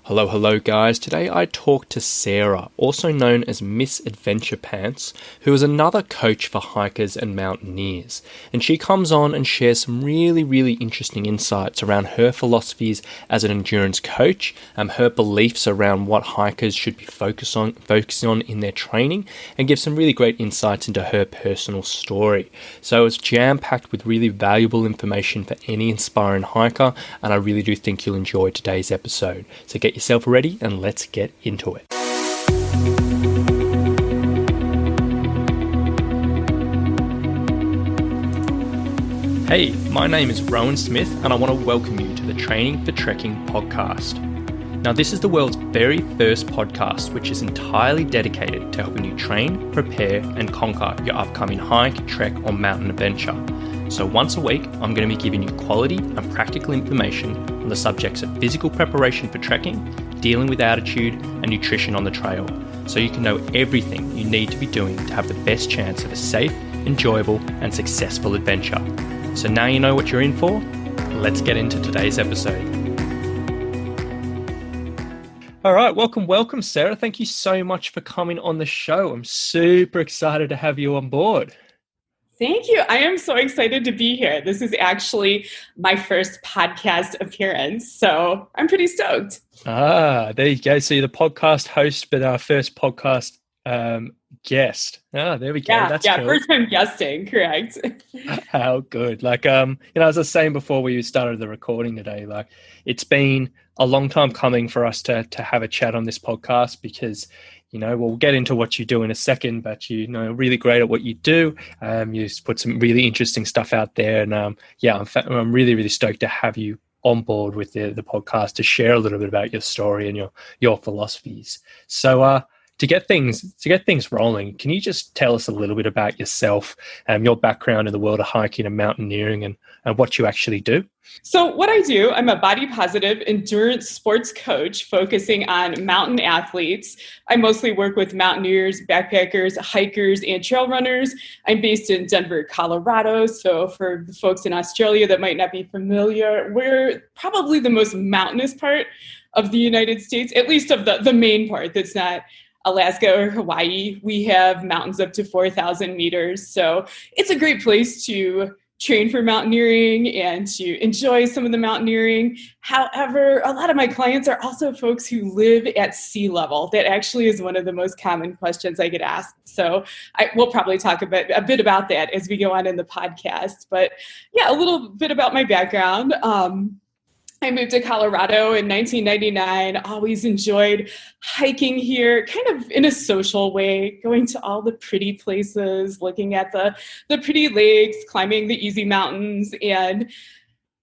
Hello, hello guys. Today I talked to Sarah, also known as Miss Adventure Pants, who is another coach for hikers and mountaineers. And she comes on and shares some really interesting insights around her philosophies as an endurance coach, her beliefs around what hikers should be focusing on in their training, and gives some really great insights into her personal story. So it's jam-packed with really valuable information for any inspiring hiker, and I really do think you'll enjoy today's episode. So get yourself ready and let's get into it. Hey, my name is Rowan Smith and I want to welcome you to the Training for Trekking podcast. Now, this is the world's very first podcast which is entirely dedicated to helping you train, prepare and conquer your upcoming hike, trek or mountain adventure. So once a week, I'm going to be giving you quality and practical information on the subjects of physical preparation for trekking, dealing with altitude, and nutrition on the trail, so you can know everything you need to be doing to have the best chance of a safe, enjoyable, and successful adventure. So now you know what you're in for. Let's get into today's episode. All right, welcome, Sarah. Thank you so much for coming on the show. I'm super excited to have you on board. Thank you. I am so excited to be here. This is actually my first podcast appearance, so I'm pretty stoked. There you go. So you're the podcast host, but our first podcast guest. There we go. That's cool. First time guesting, correct. How good. As I was saying before we started the recording today, it's been a long time coming for us to have a chat on this podcast because we'll get into what you do in a second, but really great at what you do. You put some really interesting stuff out there, and I'm really stoked to have you on board with the podcast to share a little bit about your story and your philosophies. So to get things rolling, can you just tell us a little bit about yourself, your background in the world of hiking and mountaineering, and what you actually do? So what I do, I'm a body positive endurance sports coach focusing on mountain athletes. I mostly work with mountaineers, backpackers, hikers, and trail runners. I'm based in Denver, Colorado. So for the folks in Australia that might not be familiar, we're probably the most mountainous part of the United States, at least of the main part that's not Alaska or Hawaii. We have mountains up to 4,000 meters. So it's a great place to train for mountaineering and to enjoy some of the mountaineering. However, a lot of my clients are also folks who live at sea level. That actually is one of the most common questions I get asked. So we'll probably talk a bit about that as we go on in the podcast. But yeah, a little bit about my background. I moved to Colorado in 1999, always enjoyed hiking here, kind of in a social way, going to all the pretty places, looking at the pretty lakes, climbing the easy mountains. And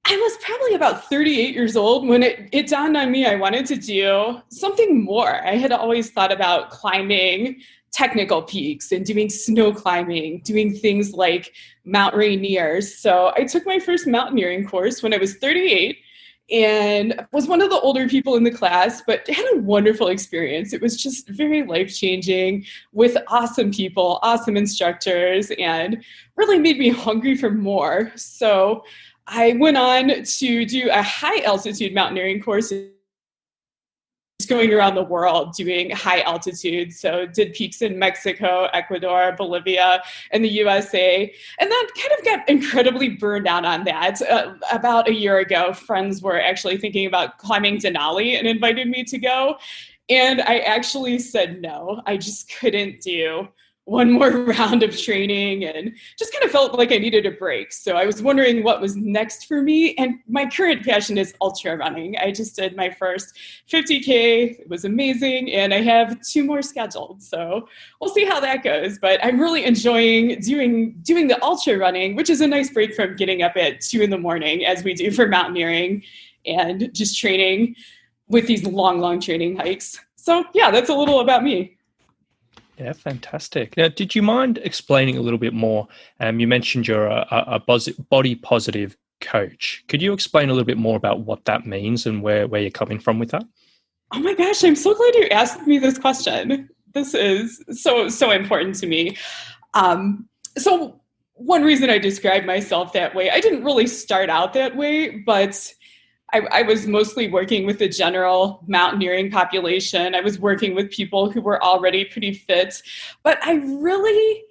I was probably about 38 years old when it dawned on me I wanted to do something more. I had always thought about climbing technical peaks and doing snow climbing, doing things like mountaineers. So I took my first mountaineering course when I was 38. And was one of the older people in the class, but had a wonderful experience. It was just very life-changing with awesome people, awesome instructors, and really made me hungry for more. So I went on to do a high-altitude mountaineering course, going around the world doing high altitude. So did peaks in Mexico, Ecuador, Bolivia, and the USA. And then kind of got incredibly burned out on that. About a year ago, friends were actually thinking about climbing Denali and invited me to go. And I actually said no. I just couldn't do one more round of training and just kind of felt like I needed a break. So I was wondering what was next for me. And my current passion is ultra running. I just did my first 50K. It was amazing. And I have 2 more scheduled. So we'll see how that goes. But I'm really enjoying doing the ultra running, which is a nice break from getting up at 2 a.m. as we do for mountaineering and just training with these long training hikes. So yeah, that's a little about me. Yeah, fantastic. Now, did you mind explaining a little bit more? You mentioned you're a body positive coach. Could you explain a little bit more about what that means and where you're coming from with that? Oh my gosh, I'm so glad you asked me this question. This is so important to me. So one reason I describe myself that way, I didn't really start out that way, but I was mostly working with the general mountaineering population. I was working with people who were already pretty fit, but I really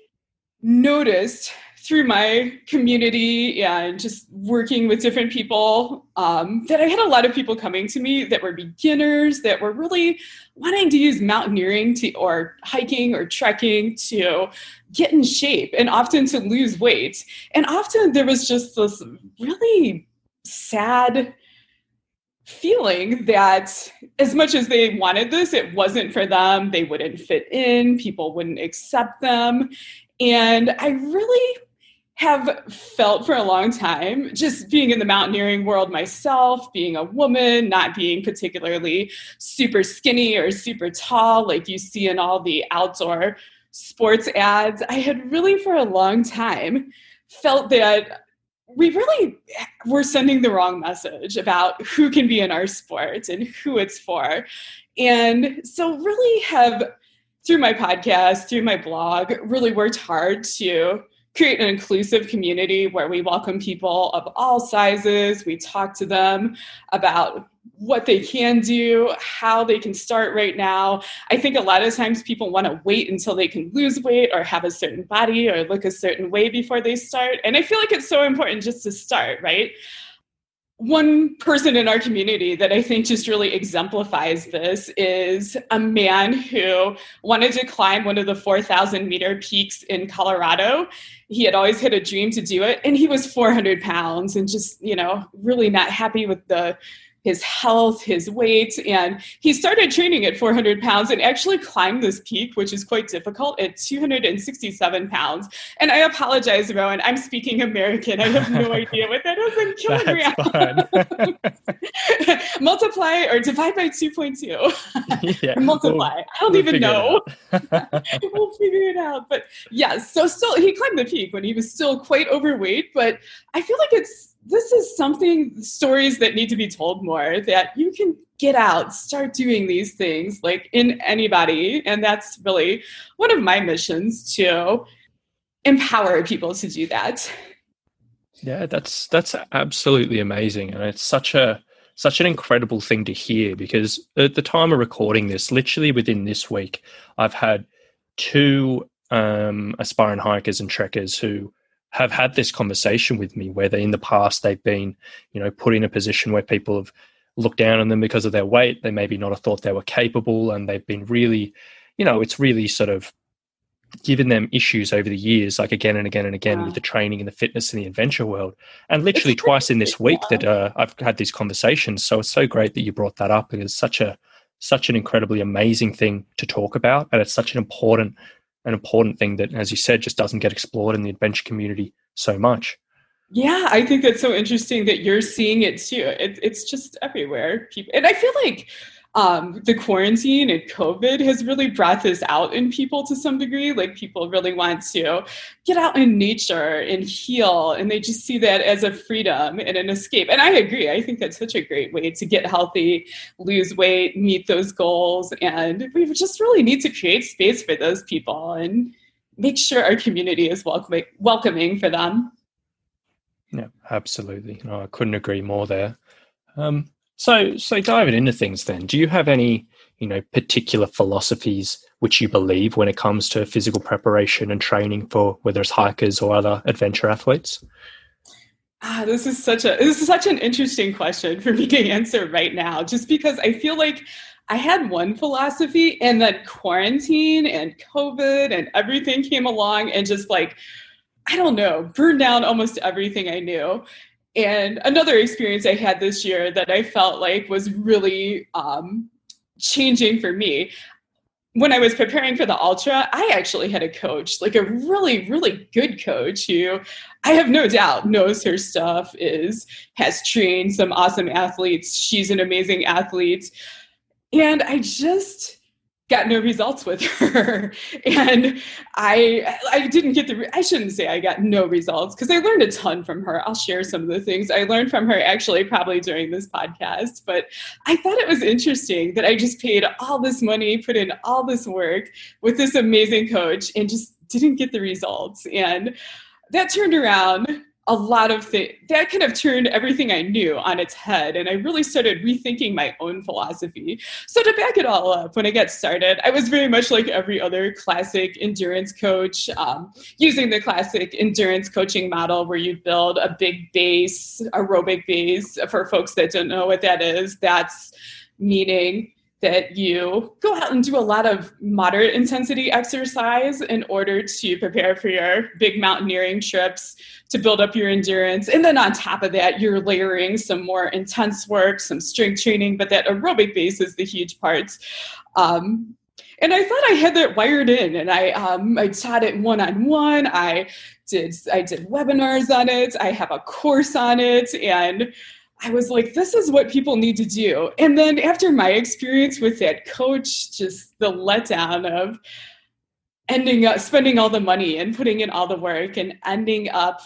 noticed through my community and just working with different people that I had a lot of people coming to me that were beginners, that were really wanting to use mountaineering or hiking or trekking to get in shape and often to lose weight. And often there was just this really sad feeling that as much as they wanted this, it wasn't for them. They wouldn't fit in. People wouldn't accept them. And I really have felt for a long time, just being in the mountaineering world myself, being a woman, not being particularly super skinny or super tall like you see in all the outdoor sports ads, I had really for a long time felt that we really were sending the wrong message about who can be in our sport and who it's for. And so really have, through my podcast, through my blog, really worked hard to create an inclusive community where we welcome people of all sizes. We talk to them about what they can do, how they can start right now. I think a lot of times people want to wait until they can lose weight or have a certain body or look a certain way before they start. And I feel like it's so important just to start, right? One person in our community that I think just really exemplifies this is a man who wanted to climb one of the 4,000 meter peaks in Colorado. He had always had a dream to do it, and he was 400 pounds and just, really not happy with his health, his weight, and he started training at 400 pounds and actually climbed this peak, which is quite difficult, at 267 pounds. And I apologize, Rowan, I'm speaking American. I have no idea what that is in kilograms. Multiply or divide by 2.2. Yeah, multiply. I don't even know. We'll figure it out. But yes, so still, he climbed the peak when he was still quite overweight, but I feel like this is stories that need to be told more, that you can get out, start doing these things like in anybody. And that's really one of my missions, to empower people to do that. Yeah, that's absolutely amazing. And it's such an incredible thing to hear, because at the time of recording this, literally within this week, I've had two aspiring hikers and trekkers who have had this conversation with me, where in the past they've been, put in a position where people have looked down on them because of their weight. They maybe not have thought they were capable, and they've been really, it's really sort of given them issues over the years, like again and again and again, with the training and the fitness and the adventure world. And literally twice in this week that I've had these conversations. So it's so great that you brought that up. It is such an incredibly amazing thing to talk about, and it's such an important thing that, as you said, just doesn't get explored in the adventure community so much. Yeah, I think that's so interesting that you're seeing it too. It's just everywhere. And I feel like the quarantine and COVID has really brought this out in people to some degree. Like, people really want to get out in nature and heal, and they just see that as a freedom and an escape. And I agree. I think that's such a great way to get healthy, lose weight, meet those goals. And we just really need to create space for those people and make sure our community is welcoming for them. Yeah, absolutely. No, I couldn't agree more there. So diving into things then, do you have any, particular philosophies which you believe when it comes to physical preparation and training for whether it's hikers or other adventure athletes? This is such an interesting question for me to answer right now, just because I feel like I had one philosophy, and then quarantine and COVID and everything came along and just burned down almost everything I knew. And another experience I had this year that I felt like was really changing for me, when I was preparing for the ultra, I actually had a coach, like a really, really good coach, who I have no doubt knows her stuff, has trained some awesome athletes. She's an amazing athlete. And I just got no results with her. And I didn't get I shouldn't say I got no results, because I learned a ton from her. I'll share some of the things I learned from her actually probably during this podcast. But I thought it was interesting that I just paid all this money, put in all this work with this amazing coach, and just didn't get the results. And that turned around a lot of that kind of turned everything I knew on its head. And I really started rethinking my own philosophy. So to back it all up, when I got started, I was very much like every other classic endurance coach, using the classic endurance coaching model where you build a big base, aerobic base. For folks that don't know what that is, that's meaning that you go out and do a lot of moderate intensity exercise in order to prepare for your big mountaineering trips, to build up your endurance. And then on top of that, you're layering some more intense work, some strength training, but that aerobic base is the huge part. And I thought I had that wired in, and I taught it one-on-one. I did webinars on it. I have a course on it, and I was like, this is what people need to do. And then after my experience with that coach, just the letdown of ending up spending all the money and putting in all the work and ending up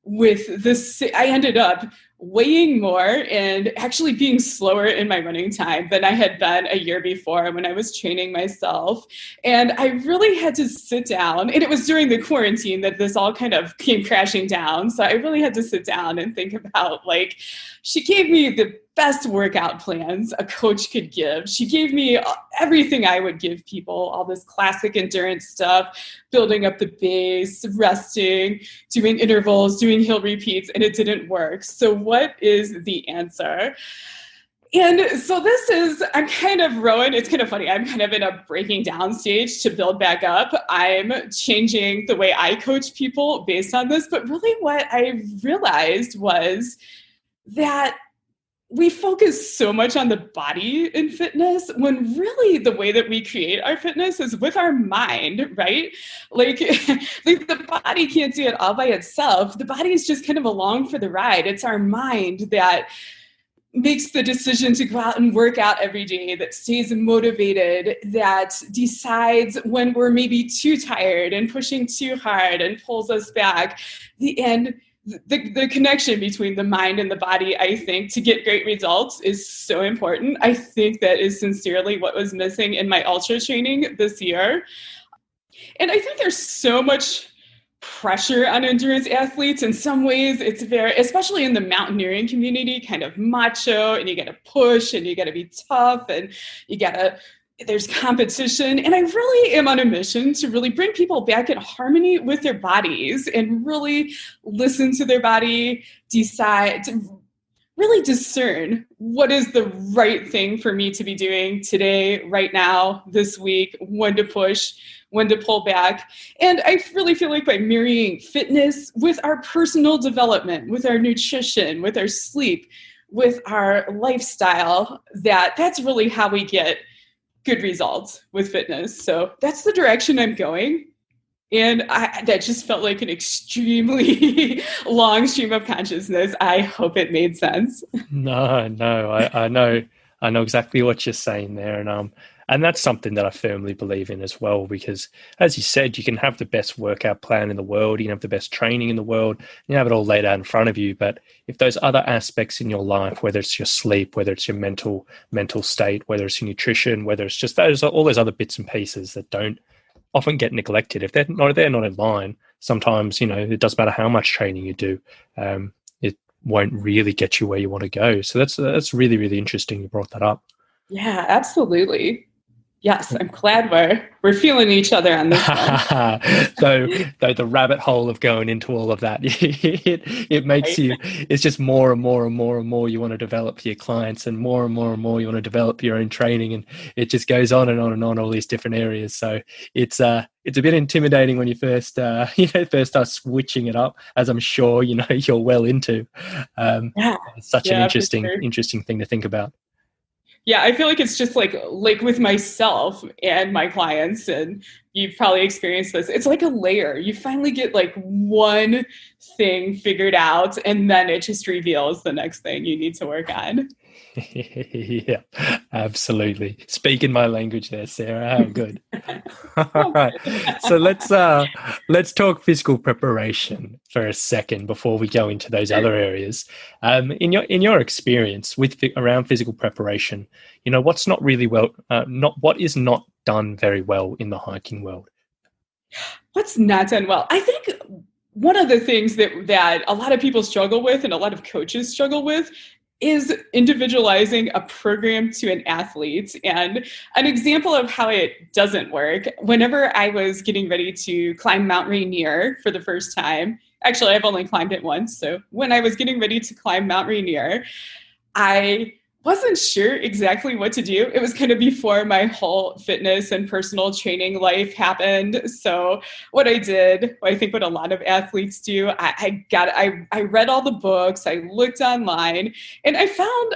with this, I ended up weighing more and actually being slower in my running time than I had been a year before when I was training myself. And I really had to sit down, and it was during the quarantine that this all kind of came crashing down. So I really had to sit down and think about, like, she gave me the best workout plans a coach could give. She gave me everything I would give people, all this classic endurance stuff, building up the base, resting, doing intervals, doing hill repeats, and it didn't work. So what is the answer? And so I'm kind of, Rowan, it's kind of funny. I'm kind of in a breaking down stage to build back up. I'm changing the way I coach people based on this. But really what I realized was that we focus so much on the body in fitness when really the way that we create our fitness is with our mind, right? Like the body can't do it all by itself. The body is just kind of along for the ride. It's our mind that makes the decision to go out and work out every day, that stays motivated, that decides when we're maybe too tired and pushing too hard and pulls us back. The connection between the mind and the body, I think, to get great results is so important. I think that is sincerely what was missing in my ultra training this year. And I think there's so much pressure on endurance athletes. In some ways, it's very, especially in the mountaineering community, kind of macho, and you got to push and you got to be tough and there's competition. And I really am on a mission to really bring people back in harmony with their bodies and really listen to their body, decide to really discern what is the right thing for me to be doing today, right now, this week, when to push, when to pull back. And I really feel like by marrying fitness with our personal development, with our nutrition, with our sleep, with our lifestyle, that's really how we get good results with fitness. So that's the direction I'm going. And that just felt like an extremely long stream of consciousness. I hope it made sense. No, I know exactly what you're saying there. And that's something that I firmly believe in as well, because as you said, you can have the best workout plan in the world, you can have the best training in the world, you have it all laid out in front of you. But if those other aspects in your life, whether it's your sleep, whether it's your mental state, whether it's your nutrition, whether it's just all those other bits and pieces that don't often get neglected, if they're not in line, sometimes, it doesn't matter how much training you do, it won't really get you where you want to go. So that's really, really interesting you brought that up. Yeah, absolutely. Yes, I'm glad we're feeling each other on this one. Though the rabbit hole of going into all of that, it makes you, it's just more and more and more and more you want to develop your clients, and more and more you want to develop your own training, and it just goes on and on and on, all these different areas. So it's a bit intimidating when you first start switching it up, as I'm sure you're well into. It's such an interesting thing to think about. Yeah, I feel like it's just like with myself and my clients, and you've probably experienced this. It's like a layer. You finally get like one thing figured out, and then it just reveals the next thing you need to work on. Yeah, absolutely. Speaking my language there, Sarah. How good. All right. So let's talk physical preparation for a second before we go into those other areas. In your experience around physical preparation, what's not really what is not done very well in the hiking world? What's not done well? I think one of the things that a lot of people struggle with and a lot of coaches struggle with is individualizing a program to an athlete. And an example of how it doesn't work, whenever I was getting ready to climb Mount Rainier for the first time, actually, I've only climbed it once. So when I was getting ready to climb Mount Rainier, I wasn't sure exactly what to do. It was kind of before my whole fitness and personal training life happened. So what I did, I think what a lot of athletes do, I read all the books, I looked online, and I found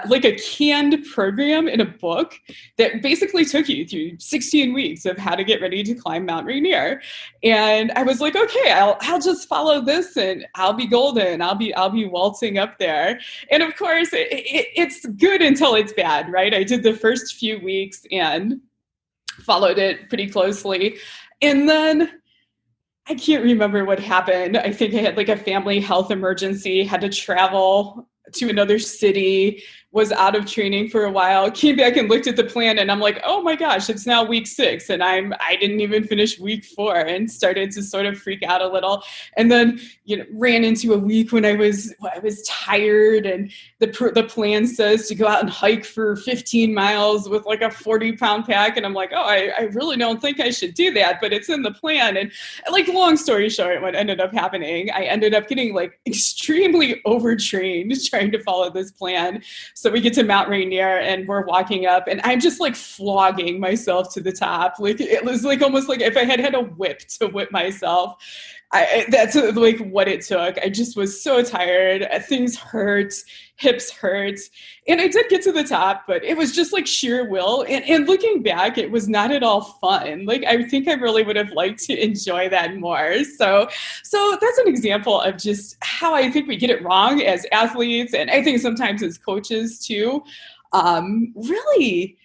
like a canned program in a book that basically took you through 16 weeks of how to get ready to climb Mount Rainier. And I was like, okay, I'll just follow this and I'll be golden. I'll be waltzing up there. And of course, it's good until it's bad, right? I did the first few weeks and followed it pretty closely. And then I can't remember what happened. I think I had like a family health emergency, had to travel to another city, was out of training for a while, came back and looked at the plan, and I'm like, oh my gosh, it's now week 6, and I didn't even finish week 4, and started to sort of freak out a little. And then, ran into a week when I was tired, and the plan says to go out and hike for 15 miles with like a 40-pound pack, and I'm like, oh, I really don't think I should do that, but it's in the plan. And like, long story short, what ended up happening, I ended up getting like extremely overtrained trying to follow this plan. So we get to Mount Rainier and we're walking up, and I'm just like flogging myself to the top. Like, it was like almost like if I had a whip to whip myself. That's like what it took. I just was so tired. Things hurt, hips hurt. And I did get to the top, but it was just like sheer will. And looking back, it was not at all fun. Like, I think I really would have liked to enjoy that more. So that's an example of just how I think we get it wrong as athletes. And I think sometimes as coaches too, really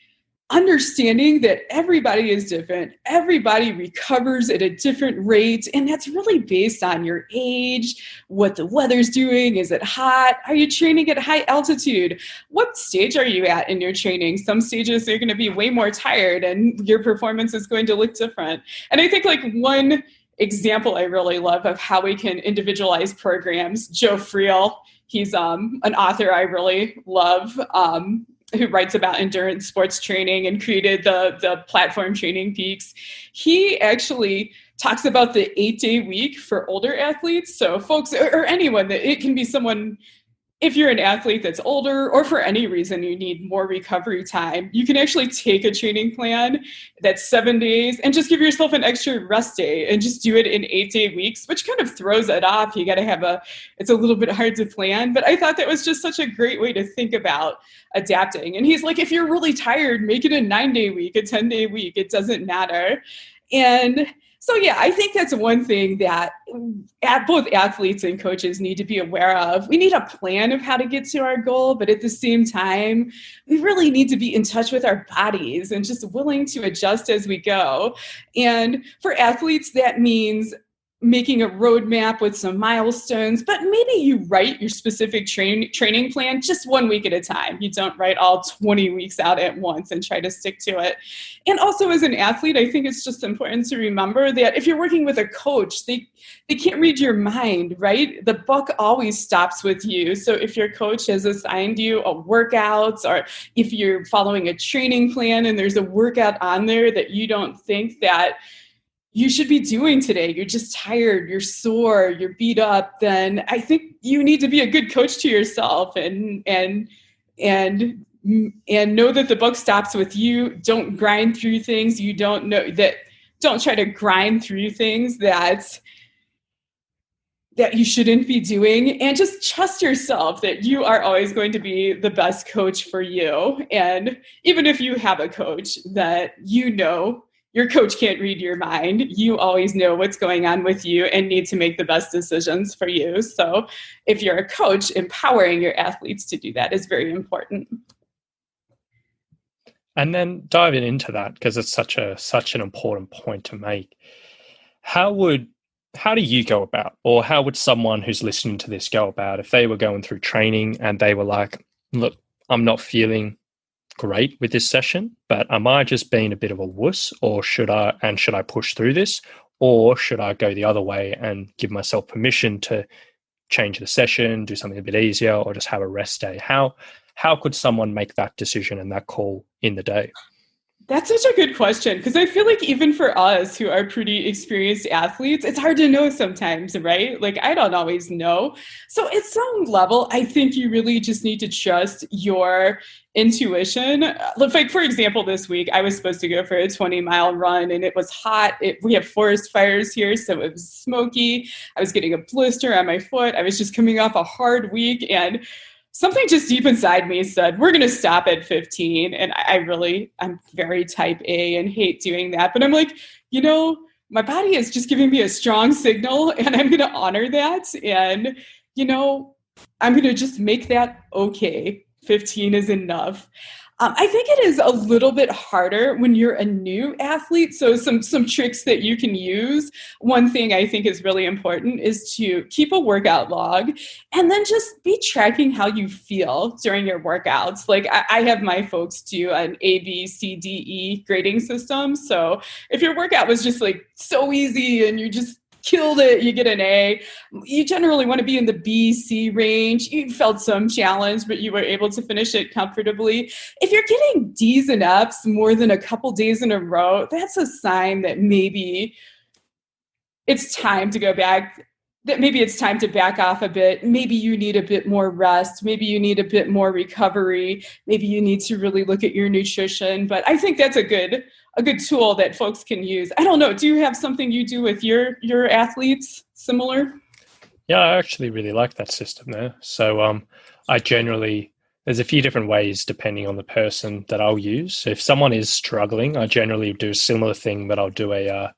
understanding that everybody is different, everybody recovers at a different rate, and that's really based on your age, what the weather's doing, is it hot, are you training at high altitude, what stage are you at in your training? Some stages you're going to be way more tired and your performance is going to look different. And I think like one example I really love of how we can individualize programs, Joe Friel, he's an author I really love, who writes about endurance sports training and created the platform Training Peaks. He actually talks about the 8-day week for older athletes. So folks, or anyone, that it can be someone, if you're an athlete that's older or for any reason you need more recovery time, you can actually take a training plan that's 7 days and just give yourself an extra rest day and just do it in 8-day weeks, which kind of throws it off. You got to have it's a little bit hard to plan, but I thought that was just such a great way to think about adapting. And he's like, if you're really tired, make it a 9-day week, a 10-day week, it doesn't matter. And so, yeah, I think that's one thing that both athletes and coaches need to be aware of. We need a plan of how to get to our goal, but at the same time, we really need to be in touch with our bodies and just willing to adjust as we go. And for athletes, that means making a roadmap with some milestones, but maybe you write your specific training plan just 1 week at a time. You don't write all 20 weeks out at once and try to stick to it. And also as an athlete, I think it's just important to remember that if you're working with a coach, they can't read your mind, right? The buck always stops with you. So if your coach has assigned you a workout, or if you're following a training plan and there's a workout on there that you don't think that you should be doing today, you're just tired, you're sore, you're beat up, then I think you need to be a good coach to yourself and know that the buck stops with you. Don't grind through things don't try to grind through things that you shouldn't be doing, and just trust yourself that you are always going to be the best coach for you. And even if you have a coach that your coach can't read your mind, you always know what's going on with you and need to make the best decisions for you. So if you're a coach, empowering your athletes to do that is very important. And then diving into that, because it's such an important point to make. How do you go about, or how would someone who's listening to this go about if they were going through training and they were like, look, I'm not feeling great with this session, but am I just being a bit of a wuss, or should I push through this? Or should I go the other way and give myself permission to change the session, do something a bit easier, or just have a rest day? How could someone make that decision and that call in the day? That's such a good question, because I feel like even for us who are pretty experienced athletes, it's hard to know sometimes, right? Like, I don't always know. So at some level, I think you really just need to trust your intuition. Like, for example, this week, I was supposed to go for a 20-mile run and it was hot. We have forest fires here, so it was smoky. I was getting a blister on my foot. I was just coming off a hard week, and something just deep inside me said, we're going to stop at 15. And I'm very type A and hate doing that. But I'm like, my body is just giving me a strong signal, and I'm going to honor that. And, I'm going to just make that okay. 15 is enough. I think it is a little bit harder when you're a new athlete. So some tricks that you can use. One thing I think is really important is to keep a workout log and then just be tracking how you feel during your workouts. Like I have my folks do an A, B, C, D, E grading system. So if your workout was just like so easy and you just killed it, you get an A. You generally want to be in the B, C range. You felt some challenge, but you were able to finish it comfortably. If you're getting D's and F's more than a couple days in a row, that's a sign that maybe it's time to go back, that maybe it's time to back off a bit. Maybe you need a bit more rest. Maybe you need a bit more recovery. Maybe you need to really look at your nutrition. But I think that's a good tool that folks can use. I don't know. Do you have something you do with your athletes similar? Yeah, I actually really like that system there. So I generally, there's a few different ways depending on the person that I'll use. So if someone is struggling, I generally do a similar thing, but I'll do a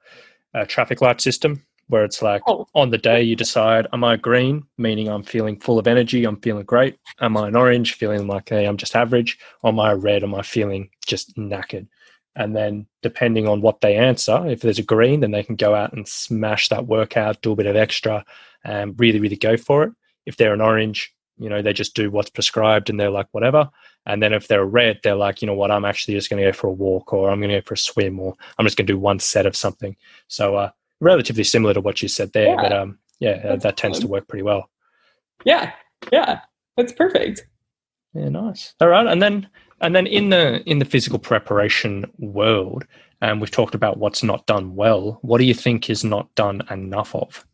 traffic light system where it's like on the day you decide, am I green, meaning I'm feeling full of energy, I'm feeling great? Am I an orange, feeling like, hey, I'm just average? Or am I a red, am I feeling just knackered? And then depending on what they answer, if there's a green, then they can go out and smash that workout, do a bit of extra and really, really go for it. If they're an orange, they just do what's prescribed and they're like, whatever. And then if they're a red, they're like, you know what, I'm actually just going to go for a walk, or I'm going to go for a swim, or I'm just going to do one set of something. So relatively similar to what you said there, but that tends to work pretty well. Yeah, that's perfect. Yeah, nice. All right, and then in the physical preparation world, we've talked about what's not done well. What do you think is not done enough of?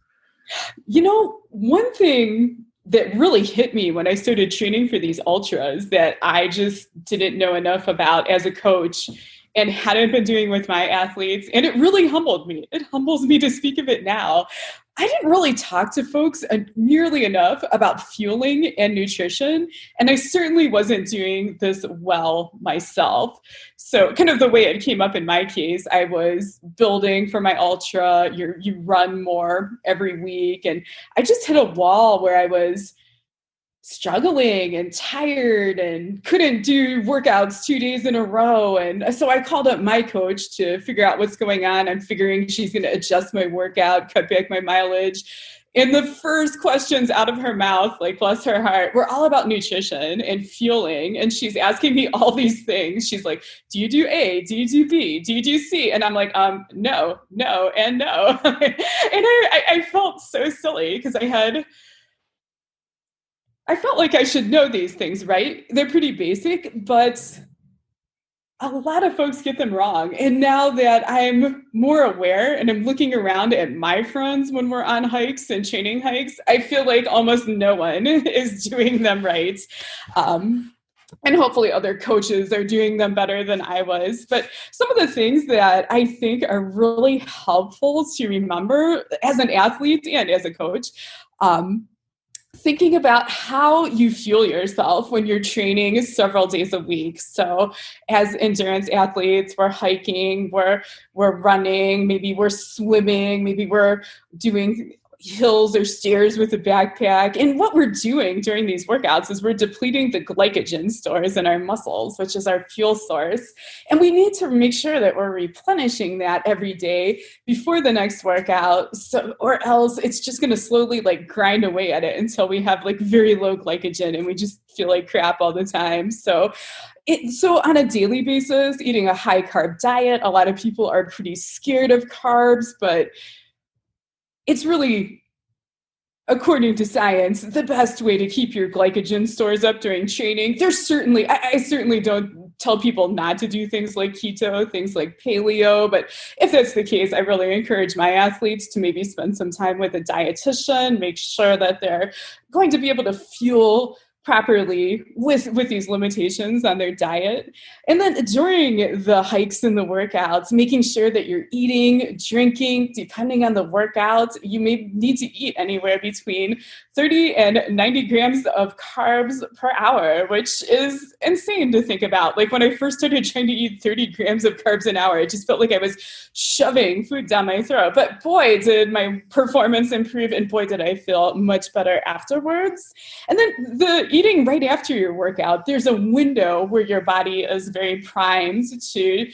One thing that really hit me when I started training for these ultras that I just didn't know enough about as a coach and hadn't been doing with my athletes, and it really humbled me. It humbles me to speak of it now. I didn't really talk to folks nearly enough about fueling and nutrition, and I certainly wasn't doing this well myself. So kind of the way it came up in my case, I was building for my ultra, you run more every week, and I just hit a wall where I was struggling and tired and couldn't do workouts 2 days in a row. And so I called up my coach to figure out what's going on. I'm figuring she's going to adjust my workout, cut back my mileage. And the first questions out of her mouth, like bless her heart, were all about nutrition and fueling. And she's asking me all these things. She's like, do you do A? Do you do B? Do you do C? And I'm like, no, and no. And I felt so silly because I felt like I should know these things, right? They're pretty basic, but a lot of folks get them wrong. And now that I'm more aware and I'm looking around at my friends when we're on hikes and training hikes, I feel like almost no one is doing them right. And hopefully other coaches are doing them better than I was. But some of the things that I think are really helpful to remember as an athlete and as a coach, thinking about how you fuel yourself when you're training several days a week. So as endurance athletes, we're hiking, we're running, maybe we're swimming, maybe we're doing hills or stairs with a backpack. And what we're doing during these workouts is we're depleting the glycogen stores in our muscles, which is our fuel source. And we need to make sure that we're replenishing that every day before the next workout. So, or else it's just going to slowly grind away at it until we have very low glycogen and we just feel like crap all the time. So So on a daily basis, eating a high carb diet, a lot of people are pretty scared of carbs, but it's really, according to science, the best way to keep your glycogen stores up during training. There's certainly, I certainly don't tell people not to do things like keto, things like paleo, but if that's the case, I really encourage my athletes to maybe spend some time with a dietitian, make sure that they're going to be able to fuel properly with these limitations on their diet. And then during the hikes and the workouts, making sure that you're eating, drinking, depending on the workouts, you may need to eat anywhere between 30 and 90 grams of carbs per hour, which is insane to think about. Like when I first started trying to eat 30 grams of carbs an hour, it just felt like I was shoving food down my throat. But boy, did my performance improve, and boy, did I feel much better afterwards. And then the eating right after your workout, there's a window where your body is very primed to,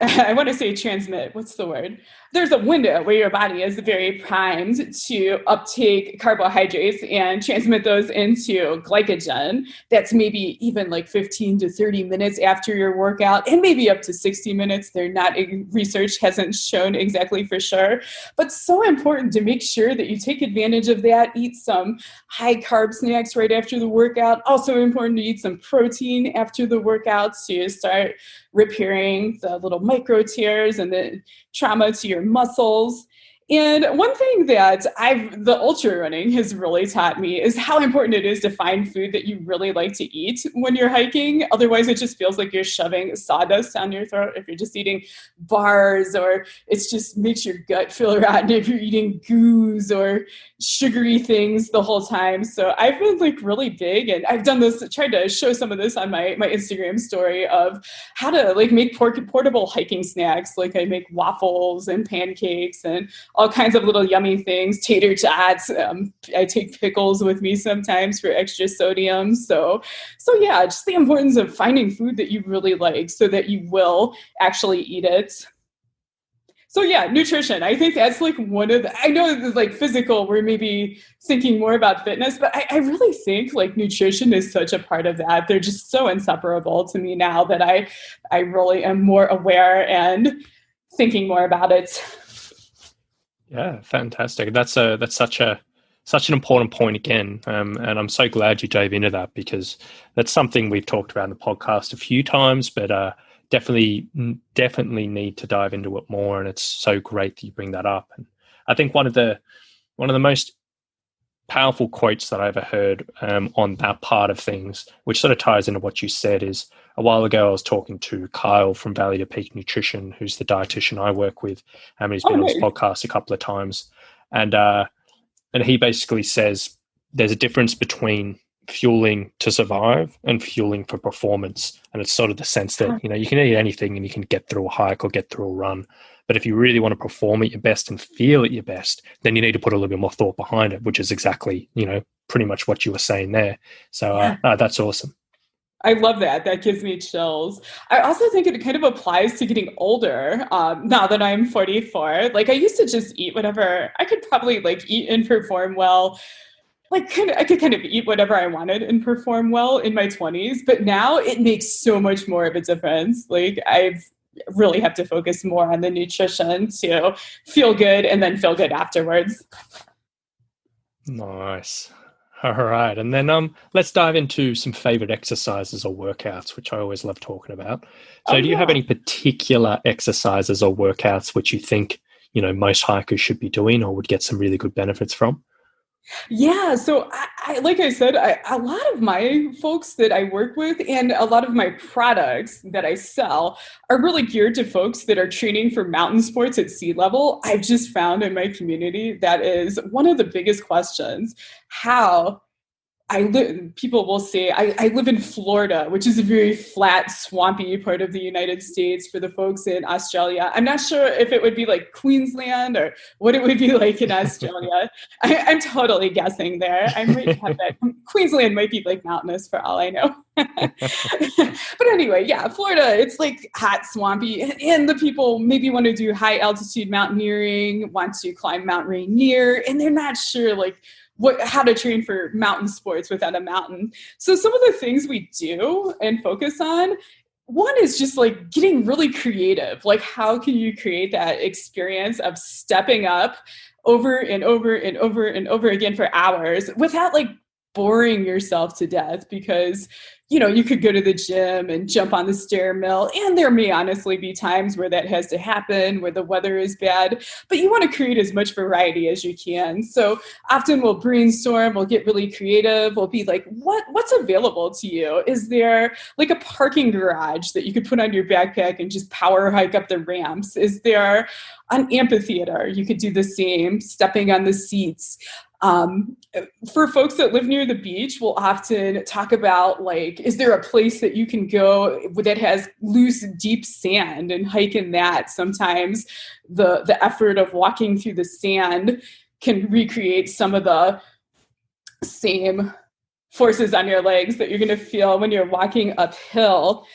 I want to say transmit, what's the word? There's a window where your body is very primed to uptake carbohydrates and transmit those into glycogen. That's maybe even like 15 to 30 minutes after your workout, and maybe up to 60 minutes. Research hasn't shown exactly for sure, but so important to make sure that you take advantage of that. Eat some high carb snacks right after the workout. Also important to eat some protein after the workout to start repairing the little micro tears and the trauma to your muscles. And one thing that the ultra running has really taught me is how important it is to find food that you really like to eat when you're hiking. Otherwise, it just feels like you're shoving sawdust down your throat if you're just eating bars, or it just makes your gut feel rotten if you're eating goos or sugary things the whole time. So I've been like really big, and I've done this, tried to show some of this on my Instagram story of how to like make portable hiking snacks. Like I make waffles and pancakes and all kinds of little yummy things, tater tots. I take pickles with me sometimes for extra sodium. So yeah, just the importance of finding food that you really like so that you will actually eat it. So yeah, nutrition. I think that's like one of I know like physical, we're maybe thinking more about fitness, but I really think like nutrition is such a part of that. They're just so inseparable to me now that I really am more aware and thinking more about it. Yeah, fantastic. That's such an important point again, and I'm so glad you dove into that, because that's something we've talked about in the podcast a few times, but definitely need to dive into it more. And it's so great that you bring that up. And I think one of the most powerful quotes that I ever heard on that part of things, which sort of ties into what you said, is a while ago I was talking to Kyle from Valley to Peak Nutrition, who's the dietitian I work with. He's been on this podcast a couple of times, and he basically says there's a difference between fueling to survive and fueling for performance. And it's sort of the sense that, you can eat anything and you can get through a hike or get through a run. But if you really want to perform at your best and feel at your best, then you need to put a little bit more thought behind it, which is exactly, pretty much what you were saying there. So that's awesome. I love that. That gives me chills. I also think it kind of applies to getting older. Now that I'm 44, like I used to just eat whatever I could probably like eat and perform well. I could kind of eat whatever I wanted and perform well in my 20s, but now it makes so much more of a difference. Like I really have to focus more on the nutrition to feel good and then feel good afterwards. Nice. All right. And then let's dive into some favorite exercises or workouts, which I always love talking about. So do you have any particular exercises or workouts which you think, most hikers should be doing or would get some really good benefits from? Yeah. So I like I said, a lot of my folks that I work with and a lot of my products that I sell are really geared to folks that are training for mountain sports at sea level. I've just found in my community that is one of the biggest questions. How people will say, I live in Florida, which is a very flat, swampy part of the United States for the folks in Australia. I'm not sure if it would be like Queensland or what it would be like in Australia. I'm totally guessing there. I might have that. Queensland might be like mountainous for all I know. But anyway, yeah, Florida, it's like hot, swampy. And the people maybe want to do high altitude mountaineering, want to climb Mount Rainier, and they're not sure like how to train for mountain sports without a mountain. So some of the things we do and focus on, one is just like getting really creative. Like, how can you create that experience of stepping up over and over and over and over again for hours without like boring yourself to death? Because, you know, you could go to the gym and jump on the stair mill, and there may honestly be times where that has to happen, where the weather is bad, but you want to create as much variety as you can. So often we'll brainstorm, we'll get really creative, we'll be like, what's available to you? Is there like a parking garage that you could put on your backpack and just power hike up the ramps? Is there an amphitheater? You could do the same, stepping on the seats. For folks that live near the beach, we'll often talk about, like, is there a place that you can go that has loose, deep sand and hike in that? Sometimes the effort of walking through the sand can recreate some of the same forces on your legs that you're going to feel when you're walking uphill.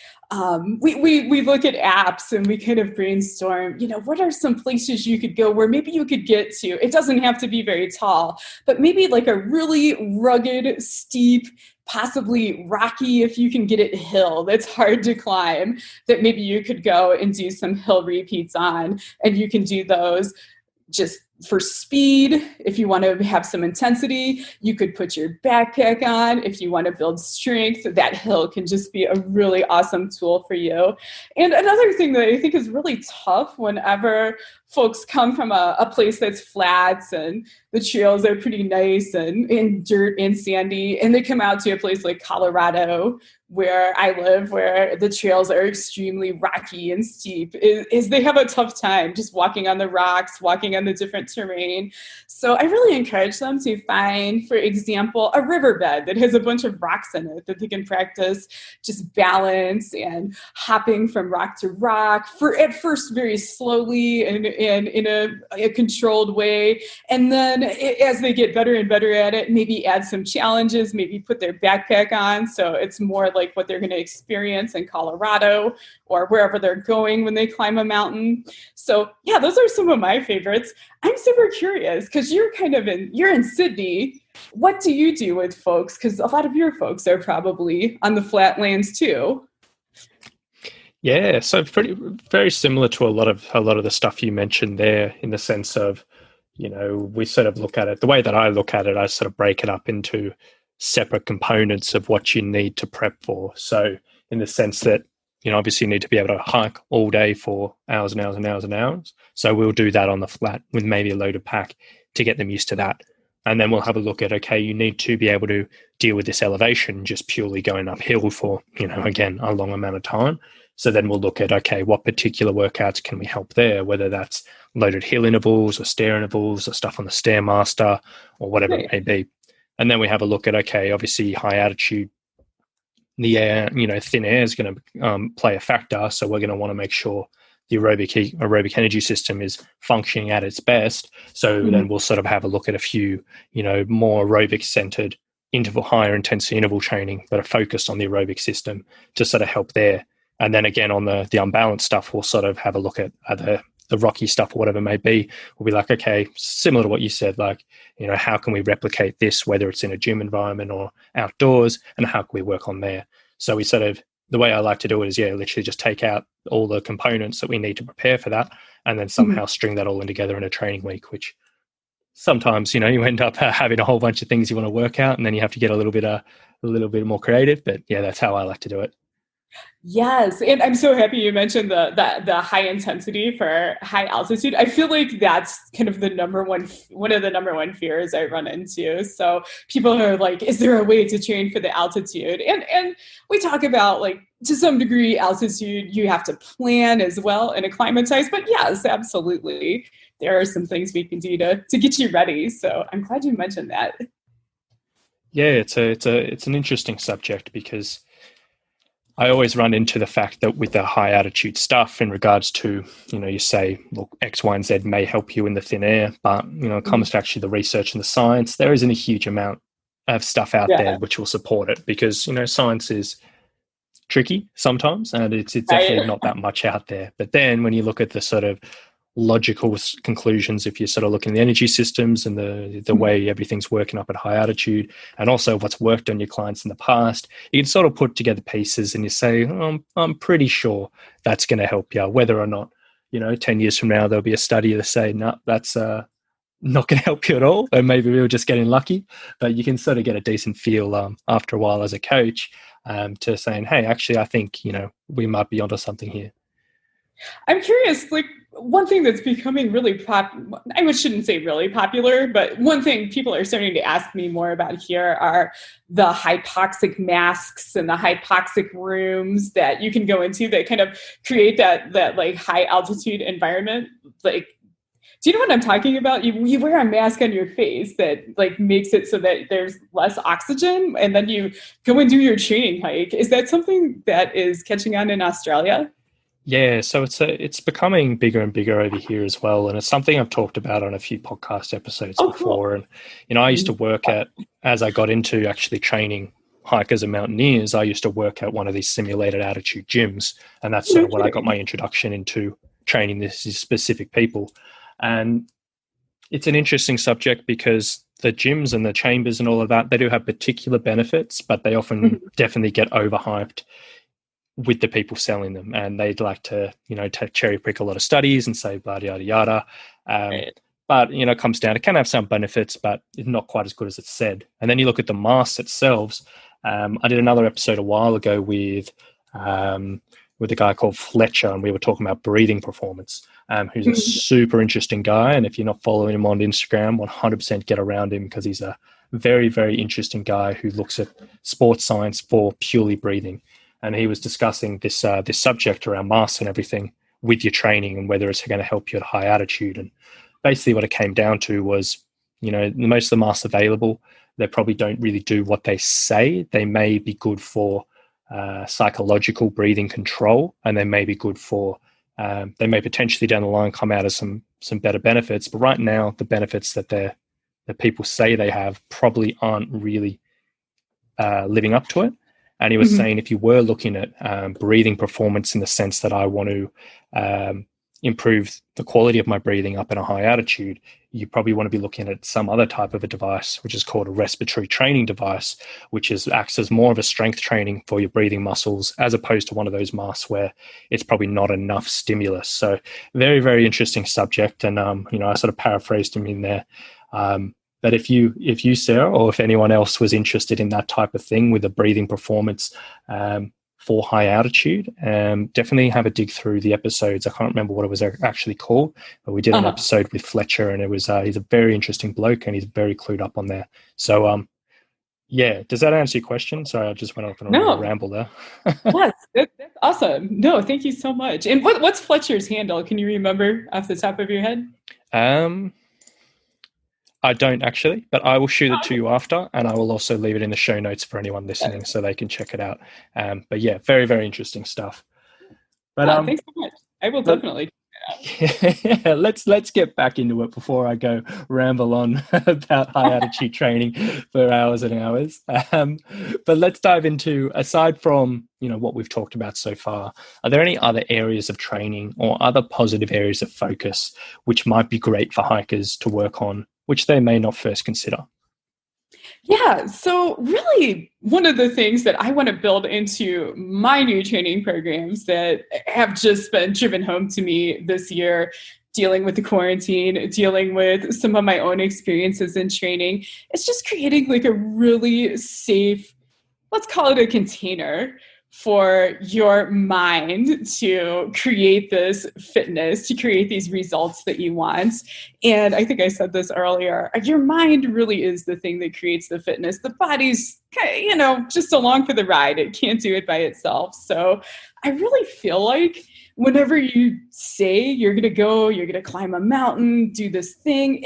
We look at apps and we kind of brainstorm, you know, what are some places you could go where maybe you could get to? It doesn't have to be very tall, but maybe like a really rugged, steep, possibly rocky, if you can get it, hill that's hard to climb, that maybe you could go and do some hill repeats on. And you can do those just for speed. If you want to have some intensity, you could put your backpack on. If you want to build strength, that hill can just be a really awesome tool for you. And another thing that I think is really tough whenever folks come from a place that's flat and the trails are pretty nice and dirt and sandy, and they come out to a place like Colorado, where I live, where the trails are extremely rocky and steep, is they have a tough time just walking on the rocks, walking on the different terrain. So I really encourage them to find, for example, a riverbed that has a bunch of rocks in it that they can practice just balance and hopping from rock to rock, for at first very slowly and in a controlled way. And then as they get better and better at it, maybe add some challenges, maybe put their backpack on so it's more like what they're going to experience in Colorado or wherever they're going when they climb a mountain. So yeah, those are some of my favorites. I'm super curious because you're in Sydney. What do you do with folks? Because a lot of your folks are probably on the flatlands too. Yeah, so very similar to a lot of the stuff you mentioned there, in the sense of, you know, we sort of look at it, the way that I look at it, I sort of break it up into separate components of what you need to prep for. So in the sense that, you know, obviously you need to be able to hike all day for hours and hours and hours and hours. So we'll do that on the flat with maybe a loaded pack to get them used to that. And then we'll have a look at, okay, you need to be able to deal with this elevation just purely going uphill for, you know, again, a long amount of time. So then we'll look at, okay, what particular workouts can we help there, whether that's loaded hill intervals or stair intervals or stuff on the Stairmaster or whatever it may be. And then we have a look at, okay, obviously high altitude, the air, you know, thin air is going to play a factor. So we're going to want to make sure the aerobic energy system is functioning at its best. So then we'll sort of have a look at a few, you know, more aerobic centered higher intensity interval training that are focused on the aerobic system to sort of help there. And then again, on the unbalanced stuff, we'll sort of have a look at the rocky stuff or whatever it may be. We'll be like, okay, similar to what you said, like, you know, how can we replicate this, whether it's in a gym environment or outdoors, and how can we work on there? So we sort of, the way I like to do it is, literally just take out all the components that we need to prepare for that, and then somehow string that all in together in a training week, which sometimes, you know, you end up having a whole bunch of things you want to work out, and then you have to get a little bit more creative. But yeah, that's how I like to do it. Yes, and I'm so happy you mentioned the high intensity for high altitude. I feel like that's kind of one of the number one fears I run into. So people are like, is there a way to train for the altitude? And we talk about, like, to some degree, altitude you have to plan as well and acclimatize. But yes, absolutely, there are some things we can do to get you ready. So I'm glad you mentioned that. Yeah, it's an interesting subject, because I always run into the fact that with the high altitude stuff, in regards to, you know, you say, look, X, Y, and Z may help you in the thin air, but, you know, it comes to actually the research and the science, there isn't a huge amount of stuff out there which will support it, because, you know, science is tricky sometimes, and it's definitely not that much out there. But then when you look at the sort of logical conclusions if you sort of look in the energy systems and the way everything's working up at high altitude, and also what's worked on your clients in the past. You can sort of put together pieces and you say, I'm pretty sure that's going to help you, whether or not, 10 years from now, there'll be a study to say, no, that's not going to help you at all. And maybe we were just getting lucky, but you can sort of get a decent feel after a while as a coach to saying, hey, actually, I think, we might be onto something here. I'm curious, like one thing that's becoming really I shouldn't say really popular, but one thing people are starting to ask me more about here are the hypoxic masks and the hypoxic rooms that you can go into that kind of create that like high altitude environment. Like, do you know what I'm talking about? You wear a mask on your face that like makes it so that there's less oxygen, and then you go and do your training hike. Is that something that is catching on in Australia? Yeah, so it's becoming bigger and bigger over here as well, and it's something I've talked about on a few podcast episodes before. Cool. And I used to work as I got into actually training hikers and mountaineers, I used to work at one of these simulated altitude gyms, and that's sort of when I got my introduction into training these specific people. And it's an interesting subject because the gyms and the chambers and all of that, they do have particular benefits, but they often definitely get overhyped with the people selling them, and they'd like to, cherry pick a lot of studies and say blah, yada, yada. Right. But, it comes down, it can have some benefits, but it's not quite as good as it's said. And then you look at the masks themselves. I did another episode a while ago with a guy called Fletcher, and we were talking about breathing performance, who's a super interesting guy. And if you're not following him on Instagram, 100% get around him, because he's a very, very interesting guy who looks at sports science for purely breathing. And he was discussing this subject around masks and everything with your training and whether it's going to help you at high altitude. And basically what it came down to was, most of the masks available, they probably don't really do what they say. They may be good for psychological breathing control, and they may be good for, they may potentially down the line come out as some better benefits. But right now, the benefits that people say they have probably aren't really living up to it. And he was saying if you were looking at breathing performance in the sense that I want to improve the quality of my breathing up in a high altitude, you probably want to be looking at some other type of a device, which is called a respiratory training device, which acts as more of a strength training for your breathing muscles, as opposed to one of those masks where it's probably not enough stimulus. So very, very interesting subject. And, I sort of paraphrased him in there. But if you, Sarah, or if anyone else was interested in that type of thing with a breathing performance for high altitude, definitely have a dig through the episodes. I can't remember what it was actually called, but we did an episode with Fletcher, and it was he's a very interesting bloke, and he's very clued up on there. So, yeah, does that answer your question? Sorry, I just went off on a ramble there. Yes, that's awesome. No, thank you so much. And what's Fletcher's handle? Can you remember off the top of your head? I don't actually, but I will shoot it to you after, and I will also leave it in the show notes for anyone listening so they can check it out. But yeah, very, very interesting stuff. But thanks so much. I will definitely check it out. Yeah, let's get back into it before I go ramble on about high altitude training for hours and hours. But let's dive into, aside from what we've talked about so far, are there any other areas of training or other positive areas of focus which might be great for hikers to work on, which they may not first consider? Yeah, so really one of the things that I want to build into my new training programs that have just been driven home to me this year, dealing with the quarantine, dealing with some of my own experiences in training, it's just creating like a really safe, let's call it a container for your mind to create this fitness, to create these results that you want. And I think I said this earlier, your mind really is the thing that creates the fitness. The body's, just along for the ride. It can't do it by itself. So I really feel like whenever you say you're going to climb a mountain, do this thing,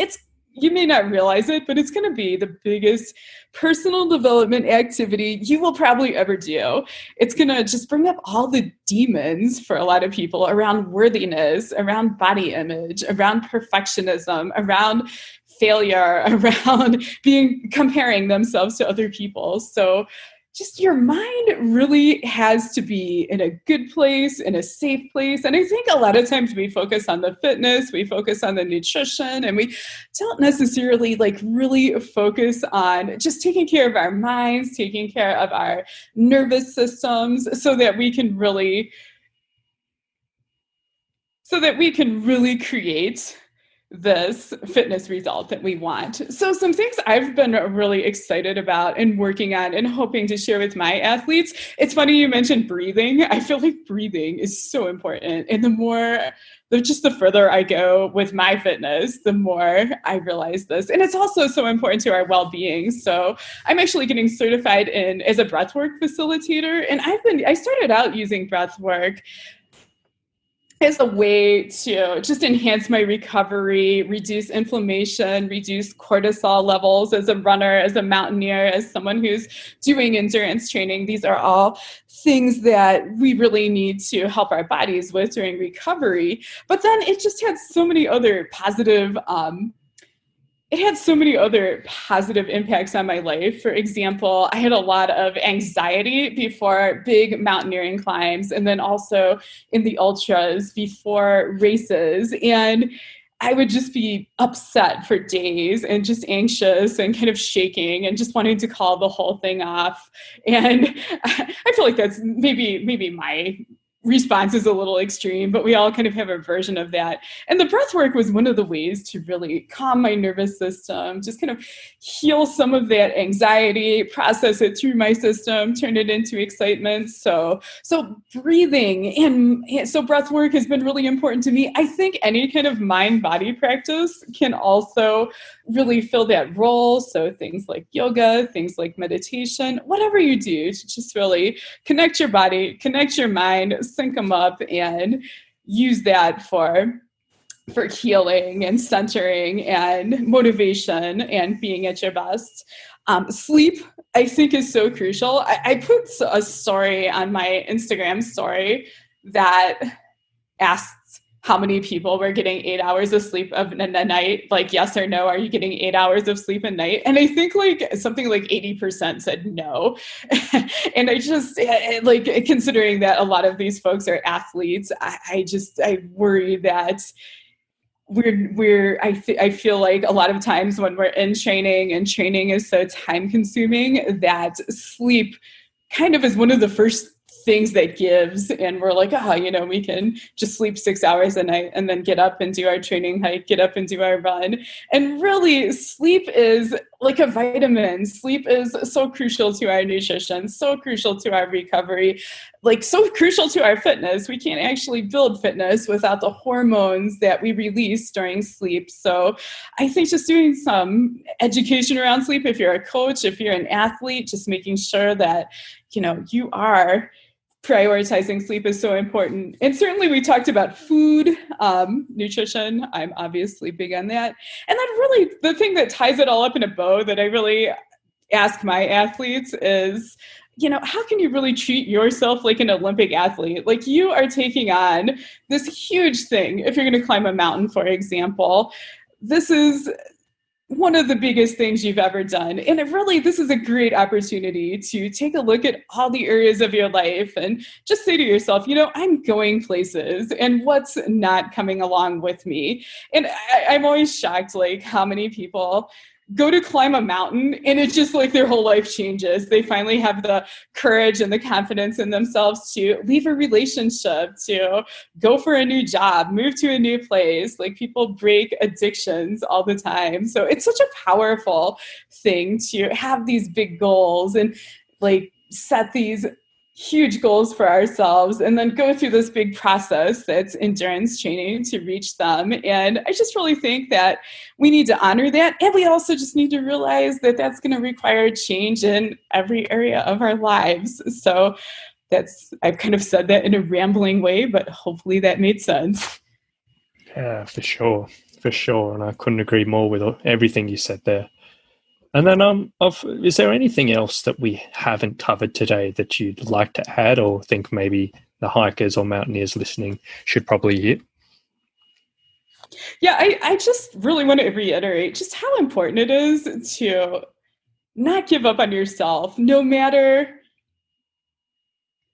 you may not realize it, but it's going to be the biggest personal development activity you will probably ever do. It's going to just bring up all the demons for a lot of people around worthiness, around body image, around perfectionism, around failure, around comparing themselves to other people. So just your mind really has to be in a good place, in a safe place. And I think a lot of times we focus on the fitness, we focus on the nutrition, and we don't necessarily like really focus on just taking care of our minds, taking care of our nervous systems so that we can really create this fitness result that we want. So some things I've been really excited about and working on and hoping to share with my athletes. It's funny you mentioned breathing. I feel like breathing is so important. And the further I go with my fitness, the more I realize this. And it's also so important to our well-being. So I'm actually getting certified as a breathwork facilitator. And I started out using breathwork as a way to just enhance my recovery, reduce inflammation, reduce cortisol levels as a runner, as a mountaineer, as someone who's doing endurance training. These are all things that we really need to help our bodies with during recovery. But then it just had so many other positive impacts on my life. For example, I had a lot of anxiety before big mountaineering climbs, and then also in the ultras before races. And I would just be upset for days and just anxious and kind of shaking and just wanting to call the whole thing off. And I feel like that's maybe my response is a little extreme, but we all kind of have a version of that. And the breath work was one of the ways to really calm my nervous system, just kind of heal some of that anxiety, process it through my system, turn it into excitement. So breathing and so breath work has been really important to me. I think any kind of mind-body practice can also really fill that role. So things like yoga, things like meditation, whatever you do to just really connect your body, connect your mind, sync them up, and use that for healing and centering and motivation and being at your best. Sleep, I think, is so crucial. I put a story on my Instagram story that asked how many people were getting 8 hours of sleep a night, like yes or no, are you getting 8 hours of sleep a night? And I think like something like 80% said no. And I just like, considering that a lot of these folks are athletes, I worry that I feel like a lot of times when we're in training and training is so time consuming that sleep kind of is one of the first things that gives, and we're like, we can just sleep 6 hours a night and then get up and do our training hike, get up and do our run. And really, sleep is like a vitamin. Sleep is so crucial to our nutrition, so crucial to our recovery, like so crucial to our fitness. We can't actually build fitness without the hormones that we release during sleep. So I think just doing some education around sleep, if you're a coach, if you're an athlete, just making sure that, you are prioritizing sleep is so important. And certainly we talked about food, nutrition. I'm obviously big on that. And then really the thing that ties it all up in a bow that I really ask my athletes is, how can you really treat yourself like an Olympic athlete? Like you are taking on this huge thing. If you're going to climb a mountain, for example, this is one of the biggest things you've ever done. And this is a great opportunity to take a look at all the areas of your life and just say to yourself, I'm going places and what's not coming along with me. And I'm always shocked, like how many people go to climb a mountain and it's just like their whole life changes. They finally have the courage and the confidence in themselves to leave a relationship, to go for a new job, move to a new place. Like people break addictions all the time. So it's such a powerful thing to have these big goals and like set these huge goals for ourselves and then go through this big process that's endurance training to reach them. And I just really think that we need to honor that. And we also just need to realize that that's going to require change in every area of our lives. So I've kind of said that in a rambling way, but hopefully that made sense. Yeah, for sure. And I couldn't agree more with everything you said there. And then is there anything else that we haven't covered today that you'd like to add or think maybe the hikers or mountaineers listening should probably hear? Yeah, I just really want to reiterate just how important it is to not give up on yourself, no matter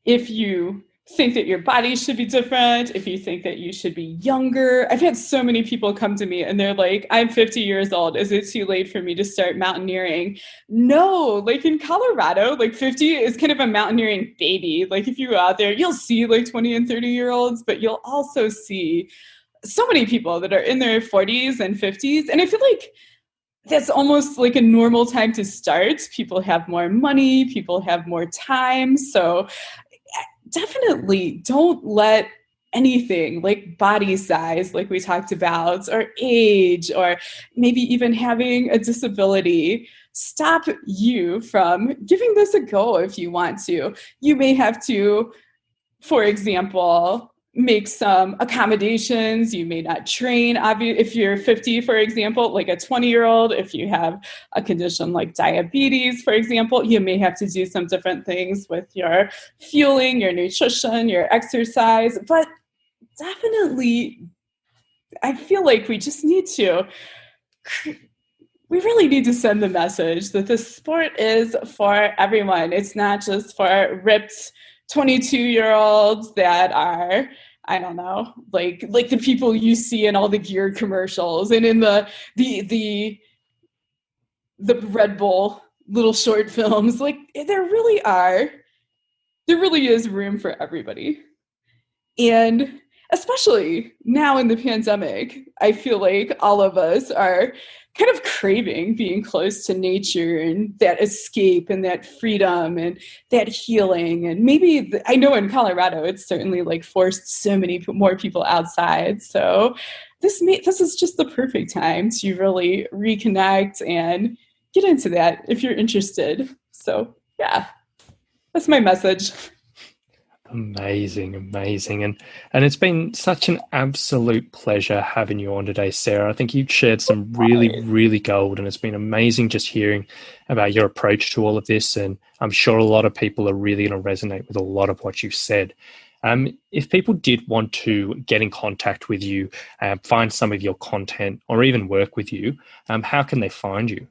if you think that your body should be different, if you think that you should be younger. I've had so many people come to me and they're like, I'm 50 years old. Is it too late for me to start mountaineering? No, like in Colorado, like 50 is kind of a mountaineering baby. Like if you go out there, you'll see like 20 and 30-year-olds, but you'll also see so many people that are in their 40s and 50s. And I feel like that's almost like a normal time to start. People have more money, people have more time. So definitely don't let anything like body size, like we talked about, or age, or maybe even having a disability stop you from giving this a go if you want to. You may have to, for example, make some accommodations. You may not train. If you're 50, for example, like a 20-year-old, if you have a condition like diabetes, for example, you may have to do some different things with your fueling, your nutrition, your exercise. But definitely, I feel like we really need to send the message that this sport is for everyone. It's not just for ripped 22-year-olds that are, I don't know, like the people you see in all the gear commercials and in the Red Bull little short films. Like there really is room for everybody. And especially now in the pandemic, I feel like all of us are kind of craving being close to nature and that escape and that freedom and that healing. And maybe, I know in Colorado, it's certainly like forced so many more people outside. So this is just the perfect time to really reconnect and get into that if you're interested. So yeah, that's my message. Amazing. And it's been such an absolute pleasure having you on today, Sarah. I think you've shared some really gold, and it's been amazing just hearing about your approach to all of this. And I'm sure a lot of people are really going to resonate with a lot of what you've said. If people did want to get in contact with you, find some of your content, or even work with you, how can they find you?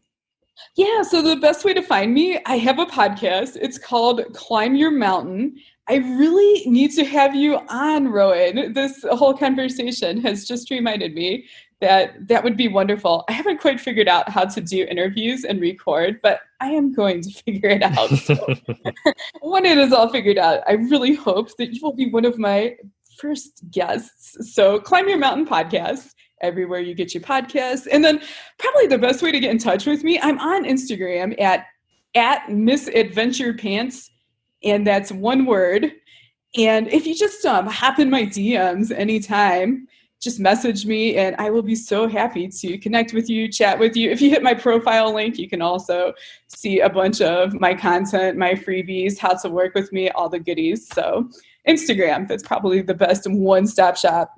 Yeah, so the best way to find me, I have a podcast. It's called Climb Your Mountain. I really need to have you on, Rowan. This whole conversation has just reminded me that would be wonderful. I haven't quite figured out how to do interviews and record, but I am going to figure it out. So when it is all figured out, I really hope that you will be one of my first guests. So Climb Your Mountain podcast, everywhere you get your podcasts. And then probably the best way to get in touch with me, I'm on Instagram at misadventurepants, and that's one word. And if you just hop in my DMs anytime, just message me and I will be so happy to connect with you, chat with you. If you hit my profile link, you can also see a bunch of my content, my freebies, how to work with me, all the goodies. So Instagram, that's probably the best one-stop shop.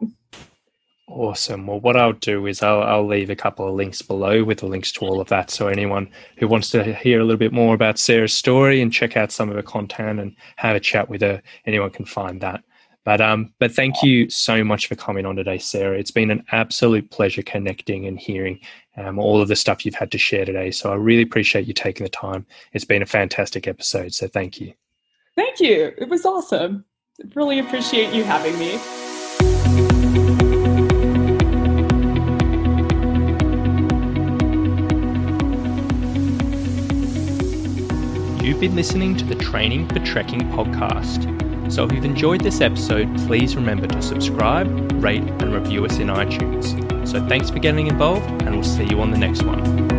Awesome. Well, what I'll do is I'll leave a couple of links below with the links to all of that. So anyone who wants to hear a little bit more about Sarah's story and check out some of her content and have a chat with her, anyone can find that. But thank you so much for coming on today, Sarah. It's been an absolute pleasure connecting and hearing all of the stuff you've had to share today. So I really appreciate you taking the time. It's been a fantastic episode. So thank you. Thank you. It was awesome. I really appreciate you having me. You've been listening to the Training for Trekking podcast. So if you've enjoyed this episode, please remember to subscribe, rate, and review us in iTunes. So thanks for getting involved, and we'll see you on the next one.